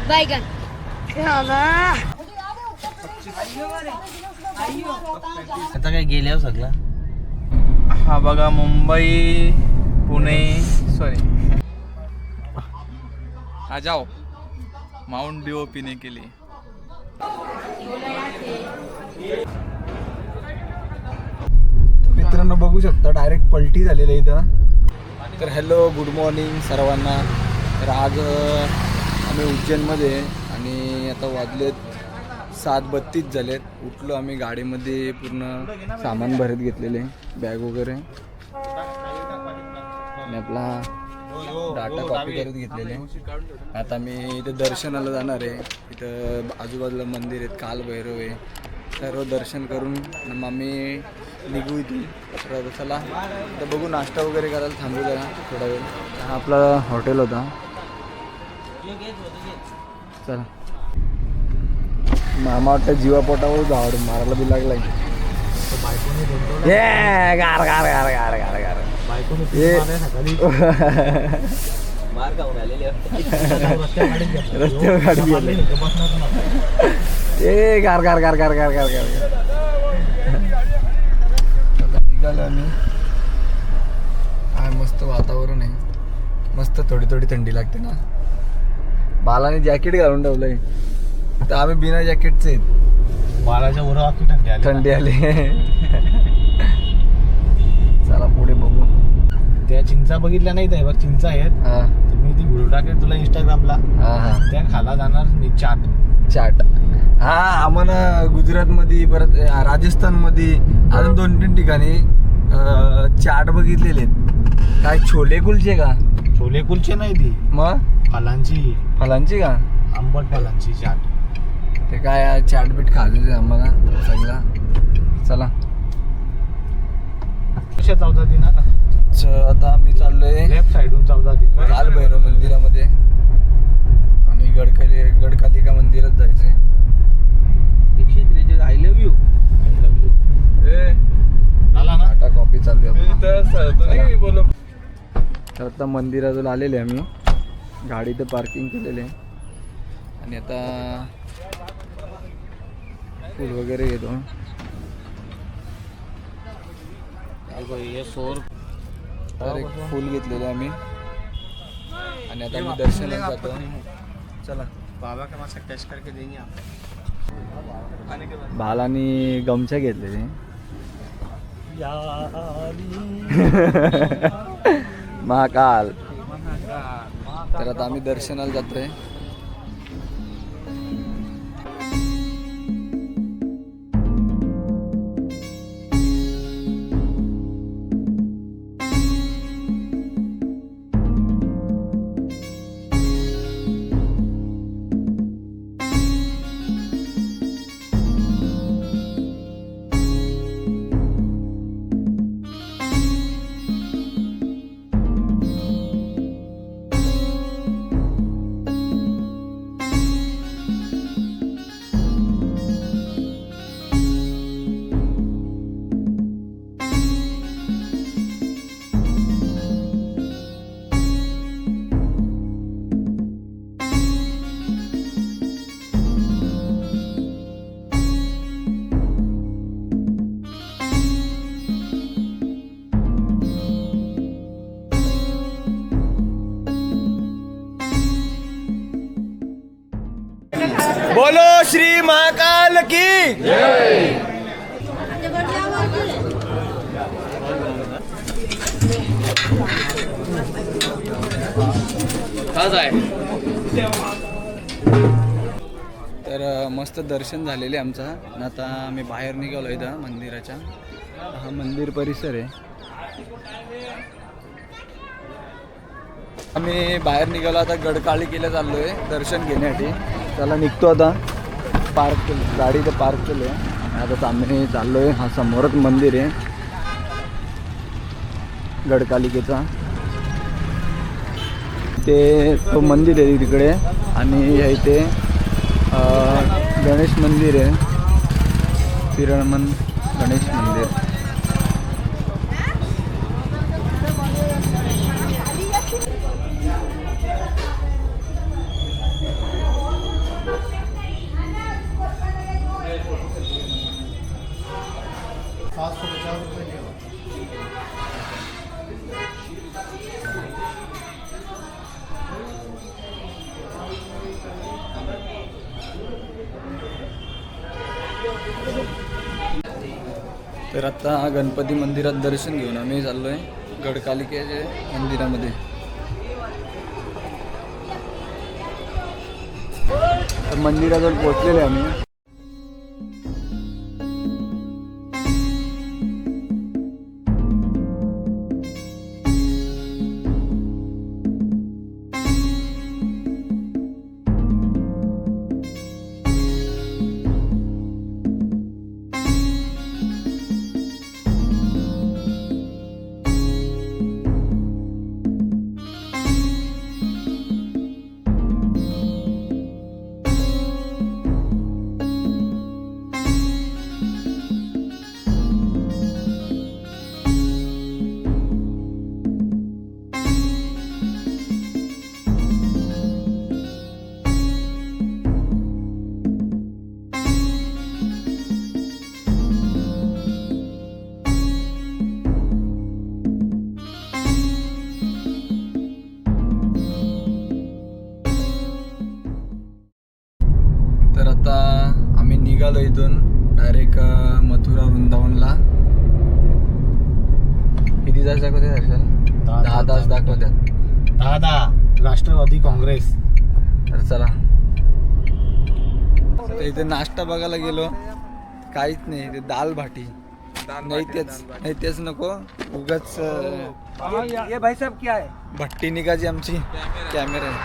बैगन आता काय गेले सगळा. हा बघा मुंबई पुणे सॉरी आ जाओ माउंट ड्यू पीने के लिए. मित्रांनो बघू शकता डायरेक्ट पलटी झालेली आहे इथं. तर हॅलो गुड मॉर्निंग सर्वांना. तर आज आम्ही उज्जैनमध्ये आणि आता वाजलेत 7:32 झालेत. उठलो आम्ही गाडीमध्ये पूर्ण सामान भरत घेतलेले बॅग वगैरे आणि आपला डाटा कॉपी करत घेतलेले. आता मी इथं दर्शनाला जाणार आहे. इथं आजूबाजूला मंदिर आहेत, कालभैरव आहे, सर्व दर्शन करून मग आम्ही निघू इथून. तर चला तर बघू नाश्ता वगैरे करायला थांबू जरा थोडा वेळ. हा आपला हॉटेल होता. चला मामा वाटतं जीवा पोटावर झाड मारायला बी लागलाय. गार गार गार गार गार गार मार खाऊन आलेले रस्त्यावर गाडी गेली. ए गार गार गार गार गार गार गार निघालो आम्ही. काय मस्त वातावरण आहे, मस्त थोडी थोडी थंडी लागते ना. बालाने जॅकेट घालून ठेवलंय तर आम्ही बिना जॅकेटचे आहेत. बालाच्या उरावर थंडी आली. चला पुढे बघू. त्या चिंचा बघितल्या नाही त्या बघ चिंचा आहेत. हा मी ती व्हिडिओ टाकेल तुला इंस्टाग्रामला. हा हा त्या खाला जाणार मी चाट. चाट. हा आम्हाला गुजरातमध्ये परत राजस्थानमध्ये अजून 2-3 ठिकाणी चाट बघितलेले आहेत. काय छोले कुलचे का? छोले कुलचे नाही ती मग फलांची फलांची का? आंबट फलांची चाट. ते काय चाटबीट खायचं आम्हाला सगळा. चला कशा चौदा दिन आता आम्ही चाललोय लेफ्ट साइडून चौदा दिन कालभैरव मंदिरामध्ये आणि गडकालिका मंदिरात जायचंय. आय लव्ह यू झाला ना. टाटा कॉफी चालू आहे. बोलो तर आता मंदिरातून आलेले आम्ही. गाडी तर पार्किंग केलेले आणि आता फूल वगैरे घेतो. तर एक फूल घेतलेले आम्ही आणि आता आम्ही दर्शनाला जातो. चला बाबा का मासा टेस्ट करके देंगे आप. बालानी गमछा घेतलेले. महाकाल. तर आता आम्ही दर्शनाला जातोय. बोलो श्री महाकाल की जय. तर मस्त दर्शन झालेले आमचं. आणि आता आम्ही बाहेर निघालो इथं मंदिराच्या. हा मंदिर परिसर आहे. आम्ही बाहेर निघालो आता गडकालिकेला चाललोय दर्शन घेण्यासाठी. चला निघतो आता. पार्क केलं गाडी तर पार्क केलं आहे. आता आम्ही चाललोय. हा समोरच मंदिर आहे गडकालिकेचा. ते तो मंदिर आहे तिकडे आणि इथे गणेश मंदिर आहे. फिरणमन गणेश मंदिर. तर आता गणपती मंदिरात दर्शन घेऊन आम्ही चाललोय गडकालिकेच्या मंदिरामध्ये. तर मंदिराजवळ पोहोचलेले आम्ही. तर आता आम्ही निघालो इथून डायरेक्ट मथुरा वृंदावनला. किती तास दाखवते हर्षल? 10 तास दाखवतात. 10 राष्ट्रवादी काँग्रेस. तर चला तर इथे नाश्ता बघायला गेलो, काहीच नाही. इथे दाल भाटी नाही तेच नको उगाच. ये भाई साहब क्या है? भट्टी निघाची आमची कॅमेरा आहे.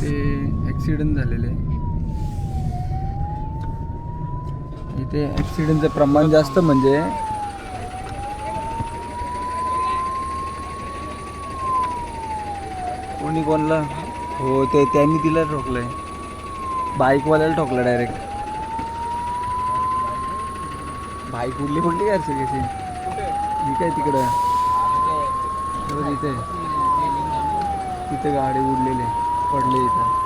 ते ॲक्सिडेंट झालेले. इथे ॲक्सिडेंटचं प्रमाण जास्त म्हणजे कोणी कोणला हो ते त्यांनी तिला ठोकलंय. बाईकवाल्याला ठोकलं डायरेक्ट. बाईक उडली पडली का असेल कशी? ही काय तिकडं तिथे तिथे गाडी उडलेली पडले इथं.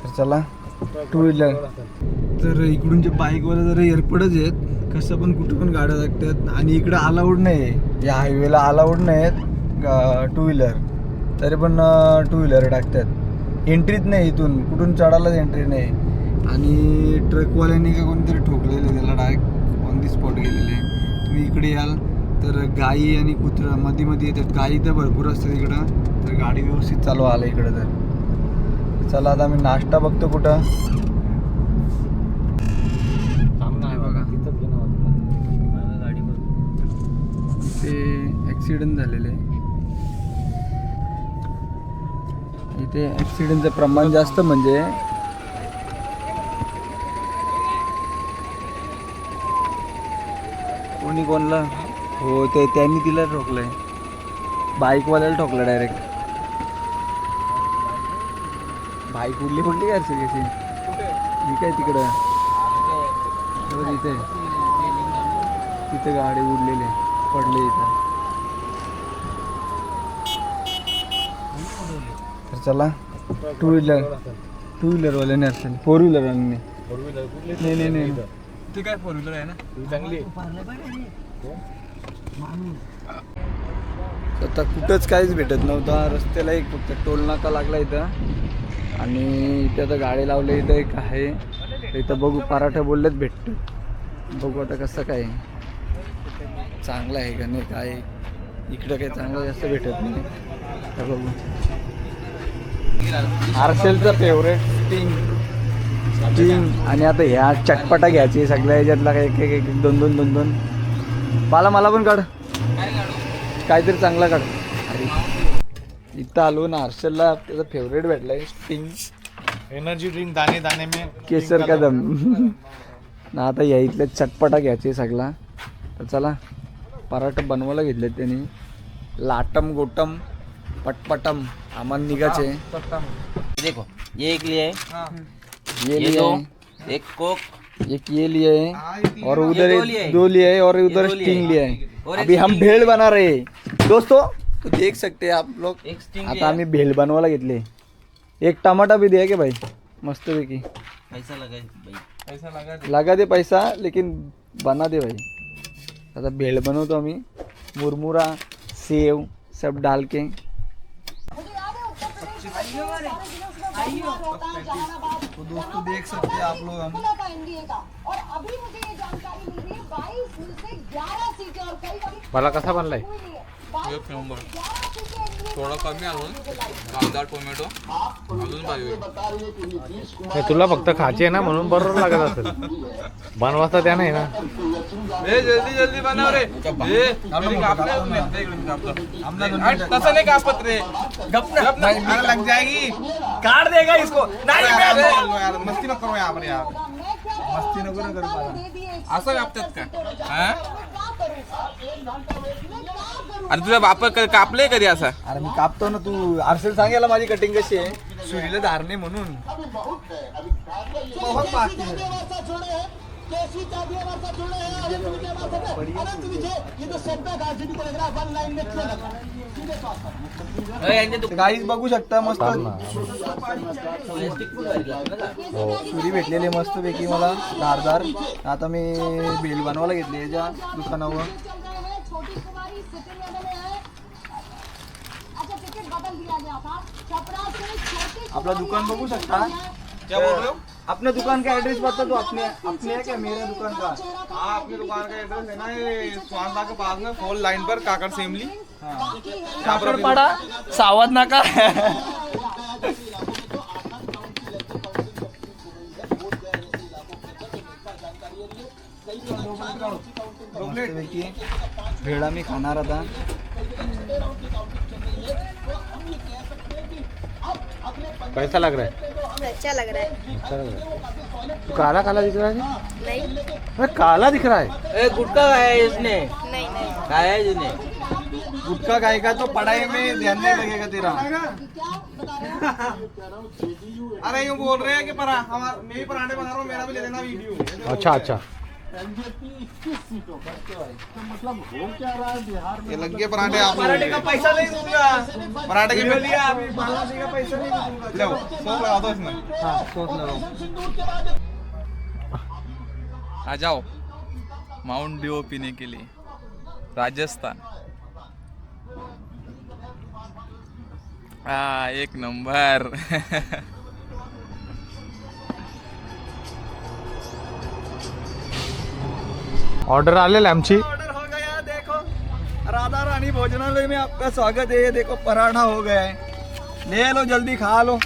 तर चला टू व्हीलर. तर इकडून जे बाईकवाले जरा एअरपोर्टच आहेत, कसं पण कुठं पण गाड्या लागतात. आणि इकडं अलाउड नाही आहे, या हायवेला अलाउड नाही आहेत टू व्हीलर. तरी पण टू व्हीलर टाकतात. एंट्रीच नाही, इथून कुठून चढायलाच एंट्री नाही. आणि ट्रकवाल्याने का कोणतरी ठोकलेलं त्याला डायरेक्ट ऑन दी स्पॉट गेलेले. तुम्ही इकडे याल तर गाई आणि कुत्रा मध्ये येतात. गाई तर भरपूर असतात इकडं, तर गाडी व्यवस्थित चालू आलं इकडं. तर चला आता आम्ही नाश्ता बघतो कुठं. ते ॲक्सिडेंट झालेले. इथे ॲक्सिडेंटचं प्रमाण जास्त म्हणजे कोणी कोणला हो ते त्यांनी तिला ठोकलंय. बाईकवाल्याला ठोकलं डायरेक्ट. बाईक उडली पडली का असेल कशी? ही काय तिकडं तिथे तिथे गाडी उडलेली पडले इथं. तर चला टू व्हीलरवाल्याने असेल, 4 व्हीलरवाल्याने नाही. ते काय 4 व्हीलर आहे ना चांगली. आता कुठंच काहीच भेटत नव्हता. रस्त्याला एक फक्त टोल नाका लागला इथं. आणि इथे आता गाडी लावले. इथं एक आहे, इथं बघू पराठा बोललेच भेटतो. बघू आता कसं काय चांगलं आहे का नाही. काय इकडं काही चांगलं जास्त भेटत नाही. तर बघू. हर्षलचा फेवरेट स्टिंग. आणि आता ह्या चटपटा घ्यायची सगळ्या ह्याच्यातला एक एक एक 2 मला पण काढ काहीतरी चांगला काढ. अरे इथं आलो ना, हर्षलला त्याचा फेवरेट भेटलाय स्टिंग एनर्जी ड्रिंक दाणे दाणे में केसर कदम ना. आता या इथल्या चटपटा घ्यायचे सगळा. तर चला पराठा बनवायला घेतले त्यांनी. लाटम गोटम पटपटम आम्हाला निघाचे. देखो ये एक लिए है, ये ये लिए दो, है, एक कोक, एक ये लिए है और उधर दो लिए है। 2 लिए है और ये उधर 2 लिए स्टिंग है। लिया है. और एक अभी हम स्टिंग भेल बना रहे हैं दोस्तों, तो देख सकते हैं आप लोग. एक स्टिंग आता आम्ही भेल बनवायला घेतले. एक टमाटा भी दिया के भाई मस्त पैकी. पैसा लगा भाई, पैसा लगा लगा दे पैसा लेकिन बना दे भाई. आता भेळ बनवतो आम्ही. मुरमुरा, सेव सब डाल के। तो दोस्तों देख सकते हैं आप लोग हम और अभी मुझे ये जानकारी मिल रही है 22 में से 11 सीटें और कई मला कसा बनलाय? एक नंबर. थोडं कमी अजून कांदा टोमॅटो अजून पाहिजे. हे तुला फक्त खायचे आहे ना म्हणून बरोबर लागत असेल. बनवायचा त्या नाही ना. ए जल्दी जल्दी बनव रे. ए तसं नाही कापत रे. गप ना लग जाएगी. काट देगा इसको. यार मस्ती नको करू यार यार. मस्ती नको ना करू. असं कापतात का? हा आणि तुझ्या बाप कापले कधी असा? अरे मी कापतो ना, तू आरसेल सांगायला माझी कटिंग कशी आहे, सुरीला धारणे म्हणून. बहुत बाकी है. गाईस बघू शकता मस्त सुरी भेटलेली मस्त पैकी मला धारदार. आता मी बेल बनवायला घेतली याच्या दुकानावर. अपना दुकान बघू शकता. क्या बोल रहे हो? अपने दुकान का एड्रेस बता दो. अपने है क्या मेरा दुकान का? हाँ अपनी दुकान का एड्रेस है ना ये स्वानदा के पास में 4 लाइन पर काकर सेमली. काकड़पाड़ा सावध नाका. भेड़ा मी खाणार आता. कैसा लग रहा है? अच्छा लग रहा है. अच्छा लग रहा है. तू काला काला दिख रहा है. नहीं अरे काला दिख रहा है. ए गुटखा खाया है इसने, नहीं नहीं खाया है जिसने. गुटखा खाएगा तो पढ़ाई में ध्यान नहीं लगेगा तेरा. अरे यूँ बोल रहे हैं कि मैं भी पराठे बना रहा हूँ, मेरा भी ले लेना वीडियो. अच्छा अच्छा. ये लग गए पराठे. आप पराठे का पैसा नहीं दूंगा. पराठे के लिया अभी पराठे का पैसा नहीं दूंगा. लो सोच लगा दो इसमें. हाँ सोच लगाओ. आ जाओ माउंट ड्यू पीने के लिए राजस्थान. एक नंबर. ऑर्डर आलेला आहे आमची. ऑर्डर हो गया. देखो राधा रानी भोजनालय में आपका स्वागत है. ये देखो पराठा हो गया है. ले लो जल्दी खा लो.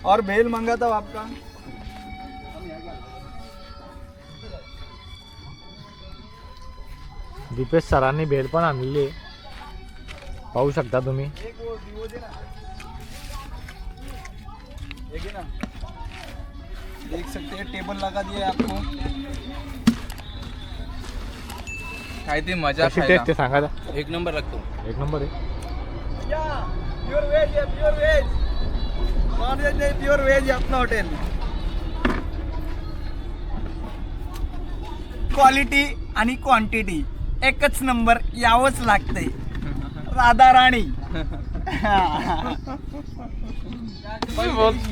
और भेल मांगा था आपका. दीपेश सरांनी भेल पण आणलेली आहे, पाहू शकता तुम्ही. एक वो दे ना. एक है ना, देख सकते हैं टेबल लगा दिया है आपको. काय ती मजा कशी टेस्ट आहे सांगा. एक नंबर रखतो. एक नंबर आहे. प्योर वेज है. Pure veg. नॉनवेज नहीं, प्योर वेज है अपना हॉटेल. क्वालिटी आणि क्वांटिटी एकच नंबर यावंच लागतंय. राधा राणी.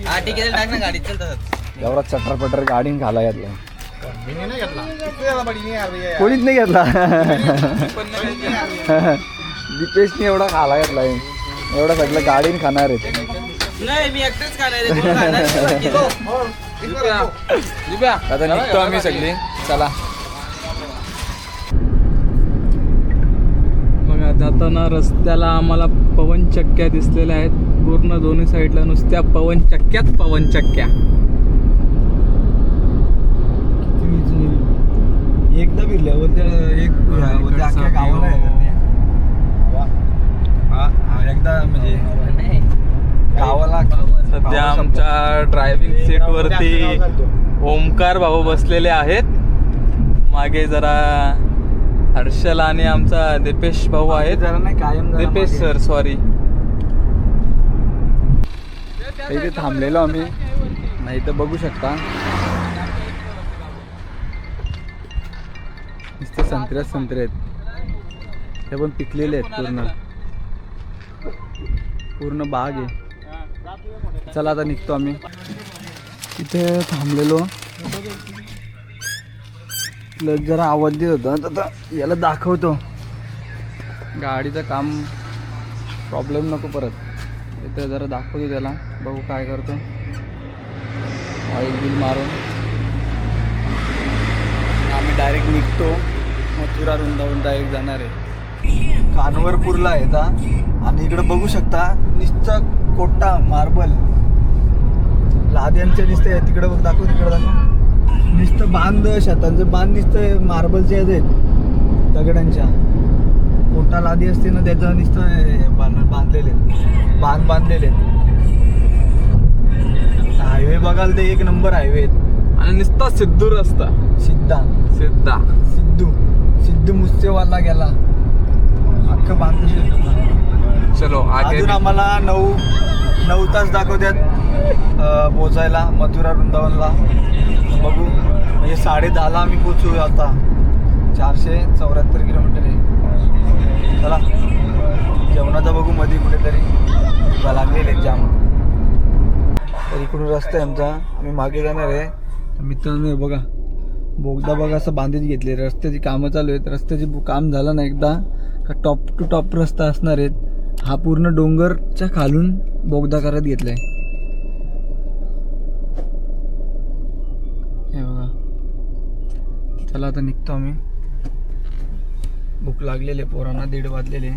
हा ठीक आहे, टाक ना गाडीत. चल तसंच. एवढा चटरपटर गाडी घाला घेतला. मी नाही घेतला. कोणीच नाही घेतला. दीपेशने एवढा खाला घेतला. एवढा सगळं गाडीने खाणार आहे. नाही मी एकटेच खाणार आहे. तू खाणार आहे, बाकी तो. आता निघतो आम्ही सगळी. चला. बघा जाताना रस्त्याला आम्हाला पवनचक्क्या दिसलेल्या आहेत. पूर्ण दोन्ही साईडला नुसत्या पवनचक्क्याच पवनचक्क्या. एकदा फिरल्यावर त्या अख्ख्या गावाला एकदा म्हणजे गावाला. सध्या आमच्या ड्रायव्हिंग सीट वरती ओमकार भाऊ बसलेले आहेत. मागे जरा हर्षल आणि आमचा दीपेश भाऊ आहेत. जरा नाही कायम दीपेश सर सॉरी. इथे थांबलेलो आम्ही. नाही तर बघू शकता नुसते संत्रे आहेत. हे पण पिकलेले आहेत. पूर्ण बाग आहे. चला आता निघतो आम्ही. इथे थांबलेलो. जरा आवाज देत होता. आता याला दाखवतो. गाडीचं काम प्रॉब्लेम नको परत. इथं जरा दाखवतो त्याला, बघू काय करतो. ऑइल बिल मारून आम्ही डायरेक्ट निघतो. मथुरा वृंदावन डायरेक्ट जाणार आहे. कानवरपूरला आहे आता. आणि इकडं बघू शकता नुसतं कोटा मार्बल लाद्यांच्या नुसतं आहे. तिकडं बघ, दाखव तिकडं दाखव. नुसतं बांध, शेतांचं बांध नुसतं मार्बलचे आहेत दगडांच्या. कोटा लादी असते ना त्याचं नुसतं बांधलेले बांध बांधलेले. हायवे बघाल ते एक नंबर हायवे आहेत. आणि नुसता सिद्धू रस्ता. सिद्धा सिद्धा सिद्धू मुस्सेवाला गेला अख्खं बांधतो. चलो आगे. अजून आम्हाला 9 तास दाखवतात पोचायला मथुरा वृंदावनला. बघू म्हणजे 10:30ला आम्ही पोचू. आता 474 किलोमीटर आहे. चला जेवणाचं बघू मध्ये कुठेतरी लागलेले जाम. तर इकडून रस्ता आहे आमचा, आम्ही मागे जाणार आहे. मित्रांनो बघा बोगदा बघा असं बांधीत घेतले. रस्त्याची कामं चालू आहेत. रस्त्याची काम झालं ना एकदा का टॉप टू टॉप रस्ता असणार आहेत. हा पूर्ण डोंगरच्या खालून बोगदा करत घेतलाय. हे बघा. चला आता निघतो आम्ही. भूक लागलेले पोरांना, 1:30 वाजलेले.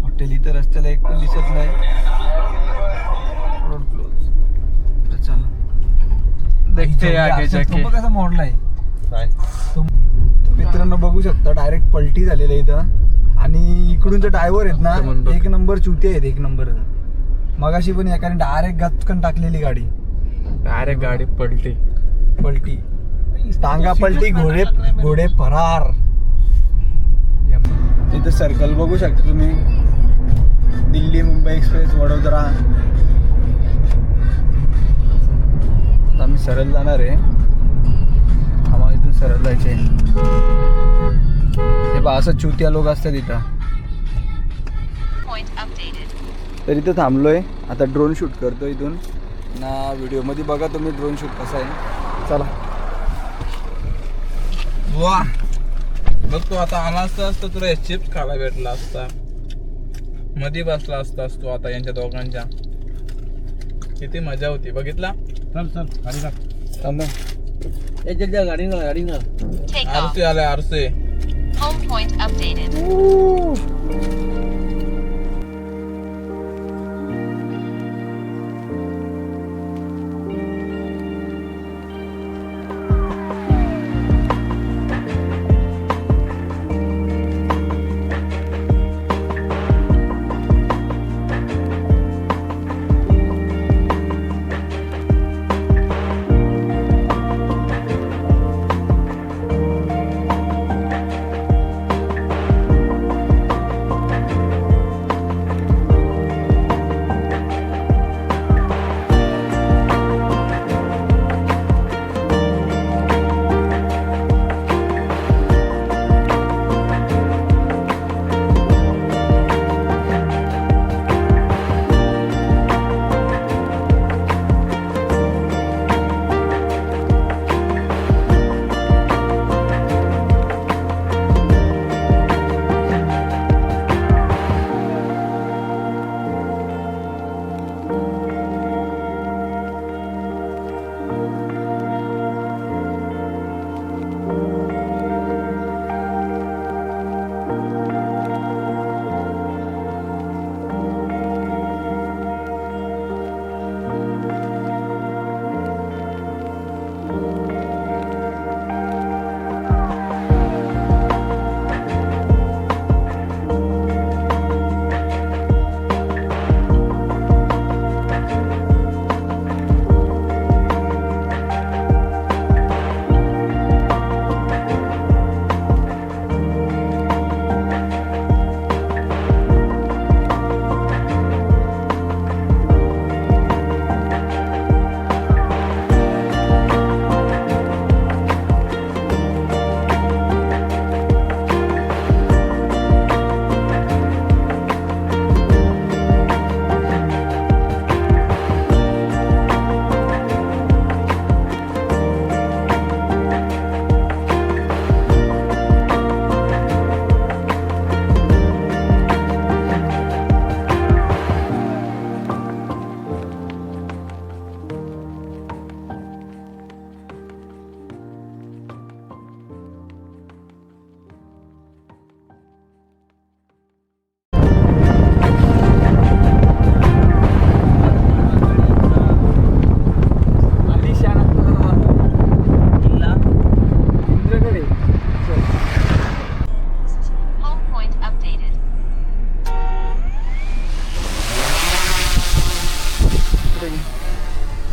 हॉटेल इथं रस्त्याला एक पण दिसत नाही. Road close. तर चला देखते आगे जाके. तो कसा मोडलाय मित्रांनो बघू शकता. डायरेक्ट पलटी झालेलं आहे इथं. आणि इकडूनचे ड्रायव्हर आहेत ना एक नंबर चुते आहेत. एक नंबर. मगाशी पण एकाने डायरेक्ट गचकन टाकलेली गाडी. डायरेक्ट गाडी पलटी. टांगा पलटी, घोडे फरार. इथं सर्कल बघू शकता तुम्ही. दिल्ली मुंबई एक्सप्रेस वडोदरा. आता आम्ही सरळ जाणार आहे. आम्हाला इथून सरळ जायचे. हे बा असं चुतिया लोक असतात इथं. तर इथं थांबलोय. आता ड्रोन शूट करतो इथून ना. व्हिडिओमध्ये बघा तुम्ही ड्रोन शूट कसा आहे. चला. वा बघ तू आता आला असता तुला चिप्स खायला भेटला असता. मध्ये बसला असतास तू आता यांच्या दोघांच्या. किती मजा होती बघितला. चल गाडी टाक. थांब. गाडी ना आरसे आले आरसे. Home point updated.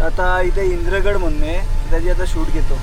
आता इथे इंद्रगड म्हणून आहे, त्याची आता शूट घेतो.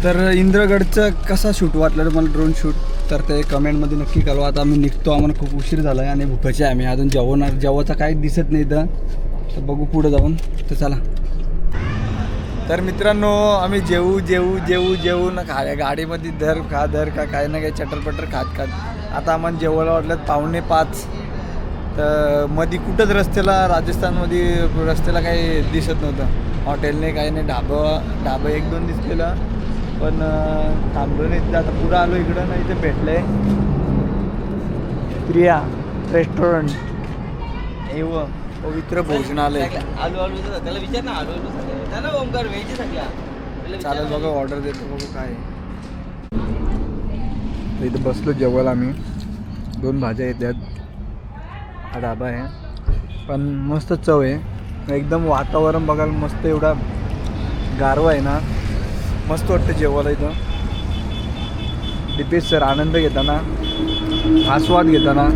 तर इंद्रगडचं कसा शूट वाटलं तुम्हाला ड्रोन शूट, तर ते कमेंटमध्ये नक्की कळवा. आता आम्ही निघतो, आम्हाला खूप उशीर झाला आहे आणि भुकाचे आहे आम्ही अजून जेवणाचं काही दिसत नाही इथं, तर बघू पुढं जाऊन. तर चला. तर मित्रांनो आम्ही जेवू ना गाडीमध्ये धर का काही ना काही चटरपटर खात आता आम्हाला जेवायला वाटलं 4:45. तर मध्ये कुठंच रस्त्याला राजस्थानमध्ये रस्त्याला काही दिसत नव्हतं, हॉटेलने काही नाही, ढाबा 1-2 दिसलेला, पण थांबलो नाही. आता पुढं आलो इकडं ना, इथे भेटलंय प्रिया रेस्टॉरंट एव पवित्र भोजनालय. त्याला विचार ना, आलू ओमकार व्हेज चालेल बघा, ऑर्डर देतो बघू काय. तर इथं बसलो जेवायला आम्ही, 2 भाज्या येतात, हा ढाबा आहे, पण मस्त चव आहे एकदम. वातावरण बघायला मस्त, एवढा गारवा आहे ना, मस्त वाटतं जेवायला इथं. दीपेश सर आनंद घेताना, आस्वाद घेताना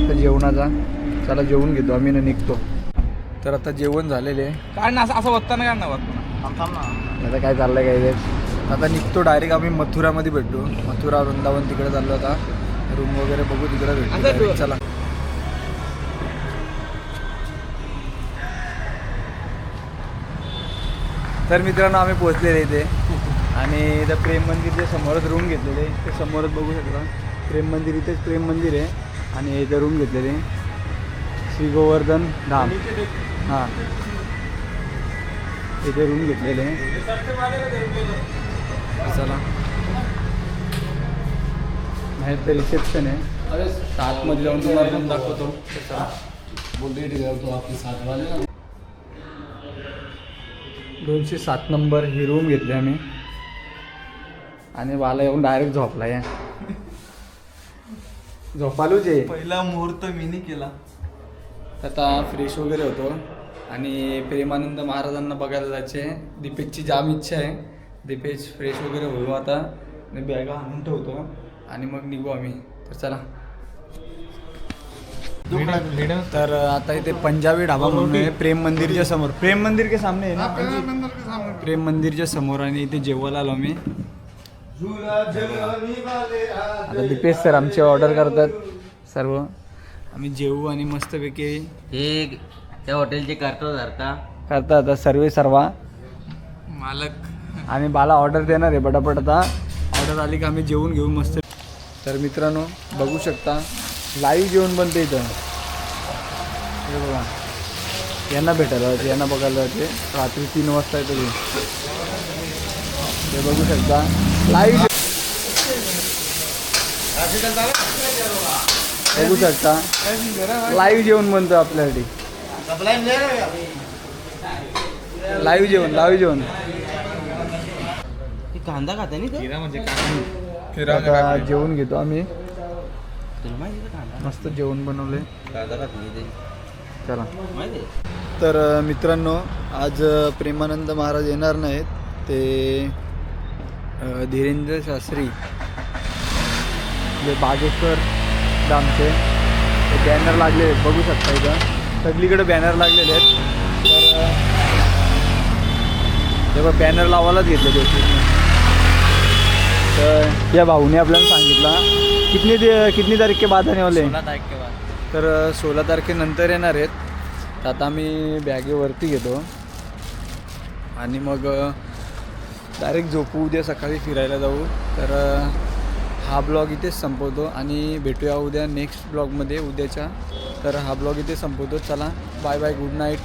तर जेवणाचा. चला जेवून घेतो आम्ही ना, निघतो. तर आता जेवण झालेले आहे. काय ना असं वाटतं ना, आता काय चाललंय काय ते. आता निघतो डायरेक्ट आम्ही मथुरामध्ये भेटतो. मथुरा वृंदावन तिकडे चाललो आता, रूम वगैरे बघू, तिकडे भेटतो. चला. तर मित्रांनो आम्ही पोहोचलेले इथे आणि इथं प्रेम मंदिरच्या समोरच रूम घेतलेले, ते समोरच बघू शकता. प्रेम मंदिर, इथेच प्रेम मंदिर आहे आणि इथे रूम घेतलेले, श्री गोवर्धन धाम. हां, इथे रूम घेतलेले. चला, बाहेर तर रिसेप्शन आहे, आतमध्ये जाऊन तुम्हाला रूम दाखवतो. बोलते 207 नंबर ही रूम घेतली आम्ही आणि वाला येऊन डायरेक्ट झोपला या. झोपालूच आहे. पहिला मुहूर्त मीनी केला. आता फ्रेश वगैरे होतो आणि प्रेमानंद महाराजांना बघायला जायचे. दीपेशची जाम इच्छा आहे. दीपेश फ्रेश वगैरे होऊ आता आणि बॅगा आणून ठेवतो आणि मग निघू आम्ही. तर चला. तर आता इथे पंजाबी ढाबा म्हणून आहे, प्रेम मंदिरच्या समोर. प्रेम मंदिर के सामने आहे ना, प्रेम मंदिरच्या समोर, आणि इथे जेवायला आलो आम्ही. आता दीपेश सर आमची ऑर्डर करतात सर्व, आम्ही जेवू आणि मस्तपैकी हे त्या हॉटेलचे करता आता सर्व मालक आणि बाला ऑर्डर देणार आहे पटापट. आता ऑर्डर आली की आम्ही जेवून घेऊ मस्त. तर मित्रांनो बघू शकता, लाईव्ह जेवण बनते इथं. हे बघा, यांना भेटायला जाते, यांना बघायला जाते. रात्री 3 वाजता येतो ते बघू शकता. लाईव्ह बघू शकता, लाईव्ह जेवण बनतं आपल्यासाठी. लाईव्ह जेवण कांदा खाते नाही आता जेवण घेतो आम्ही. मस्त जेवण बनवले. चला. तर मित्रांनो आज प्रेमानंद महाराज येणार नाहीत, ते धीरेंद्र शास्त्री जे बागेश्वर धामचे ते बॅनर लागले आहेत, बघू शकता इथं सगळीकडे बॅनर लागलेले आहेत. तर तेव्हा बॅनर लावायलाच घेतले ते. तर या भाऊने आपल्याला सांगितलं कितनी तारीख के बाद आने वाले. 16 तारीख के बाद. तर 16 तारखेनंतर येणार आहेत. तर आता आम्ही बॅगेवरती घेतो आणि मग डायरेक्ट झोपू, उद्या सकाळी फिरायला जाऊ. तर हा ब्लॉग इथेच संपवतो आणि भेटूया उद्या नेक्स्ट ब्लॉगमध्ये उद्याच्या. तर हा ब्लॉग इथे संपवतो. चला, बाय बाय, गुड नाईट.